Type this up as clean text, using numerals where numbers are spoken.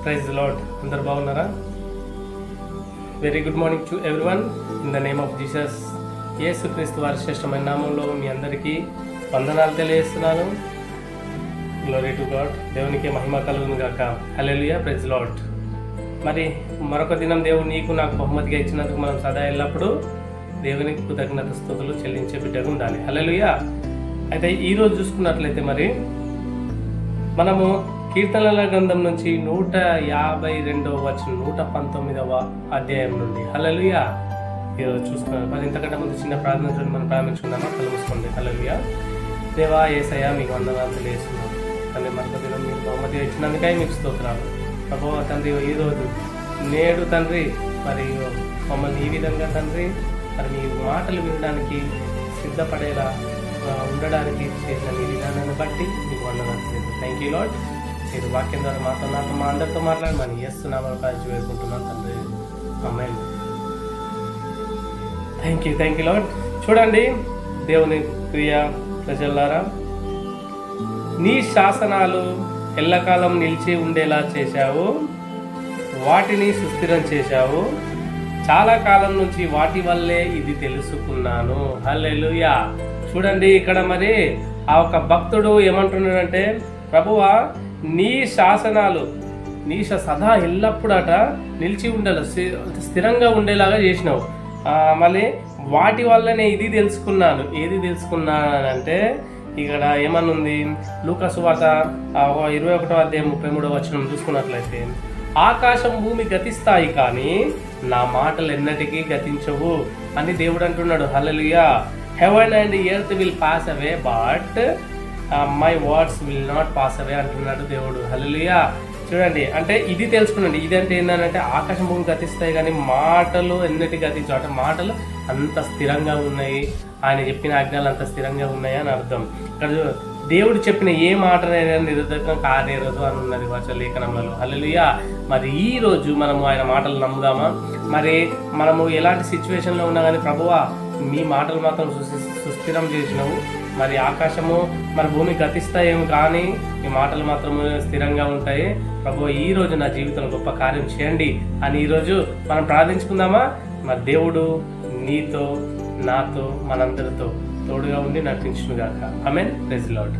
Praise the Lord. అందరు బాగున్నారా? Very good morning to everyone. In the name of Jesus, యేసుక్రీస్తు వారి శ్రేష్టమైన నామంలో మీ అందరికీ వందనాలు తెలియజేస్తున్నాను. Glory to God. దేవునికి మహిమ కలుగును గాక. హల్లెలూయా. Praise the Lord. మరి మరొక దినం దేవుడు నీకు నాకు బహుమతిగా ఇచ్చినందుకు మనం సదా ఎల్లప్పుడూ దేవునికి కృతజ్ఞత స్తుతులు చెల్లించే బిడ్డగా ఉండాలి. హల్లెలూయా. అయితే ఈరోజు చూసుకున్నట్లయితే మరి మనము కీర్తనల గ్రంథం నుంచి 152వ వచనం 119వ అధ్యాయం నుండి హల్లెలూయా ఈరోజు చూసుకున్నాను. మరి ఇంతకంటే ముందు చిన్న ప్రార్థన మనం ప్రారంభించుకుందామా? కళ్ళు మూసుకోండి. హల్లెలూయా. దేవా యేసయ్యా, మీకు వందనాలు తెలియజేస్తున్నాను తండ్రి. మరొక దినం మీరు బహుమతిగా ఇచ్చినందుకై మీకు స్తోత్రాలు ప్రభువా. తండ్రి ఈరోజు నేడు తండ్రి మరి మమ్మల్ని ఈ విధంగా తండ్రి మరి మీ మాటలు వినడానికి సిద్ధపడేలా ఉండడానికి చేసిన మీ విధానాన్ని బట్టి మీకు వందనాలు. Thank you lord. మీరు వాక్యం ద్వారా నాతో మా అందరితో మాట్లాడమని చేస్తున్నామని కాల్చి వేసుకుంటున్నాను తండ్రి. ఆమేన్. Thank you Lord. చూడండి దేవుని ప్రియ ప్రజలారా, నీ శాసనాలు ఎల్లకాలం నిలిచి ఉండేలా చేశావు, వాటిని సుస్థిరం చేశావు, చాలా కాలం నుంచి వాటి వల్లే ఇది తెలుసుకున్నాను. హల్లెలూయా. చూడండి ఇక్కడ మరి ఆ ఒక భక్తుడు ఏమంటున్నాడంటే, ప్రభువా నీ శాసనాలు సదా ఎల్లప్పుడట నిలిచి ఉండేలా స్థిరంగా ఉండేలాగా చేసినావు, మళ్ళీ వాటి వల్లనే ఇది తెలుసుకున్నాను. ఏది తెలుసుకున్నానంటే ఇక్కడ ఏమనుంది? లూకా సువార్త 21వ అధ్యాయం 33వ వచనం చూసుకున్నట్లయితే, ఆకాశం భూమి గతిస్తాయి కానీ నా మాటలు ఎన్నటికీ గతించవు అని దేవుడు అంటున్నాడు. Hallelujah. Heaven and earth will pass away but my words will not pass away అంటున్నాడు దేవుడు. హల్లెలూయా. చూడండి, అంటే ఇది తెలుసుకున్నాండి. ఇదంటే ఏంటంటే ఆకాశం భూమి గతిస్తాయి కానీ మాటలు ఎన్నటికీ గతించవు. అంటే మాటలు అంత స్థిరంగా ఉన్నాయి, ఆయన చెప్పిన ఆజ్ఞలు అంత స్థిరంగా ఉన్నాయి అని అర్థం. ఇక్కడ దేవుడు చెప్పిన ఏ మాటనైనా నిరర్ధకం కానేరదు అని ఉన్నది వచన లేఖనంలో. హల్లెలూయా. మరి ఈ రోజు మనము ఆయన మాటలు నమ్ముదామా? మరి మనము ఎలాంటి సిచ్యువేషన్లో ఉన్నా కానీ ప్రభువా మీ మాటలు మాత్రం సుస్థిరం చేసినావు. మరి ఆకాశము మరి భూమి గతిస్తాయేమో కానీ మీ మాటలు మాత్రము స్థిరంగా ఉంటాయి. ప్రభు ఈ రోజు నా జీవితంలో గొప్ప కార్యం చేయండి అని ఈరోజు మనం ప్రార్థించుకుందామా? మరి దేవుడు నీతో నాతో మనందరితో తోడుగా ఉండి నడిపించును గాక. ఆమేన్. Praise the lord.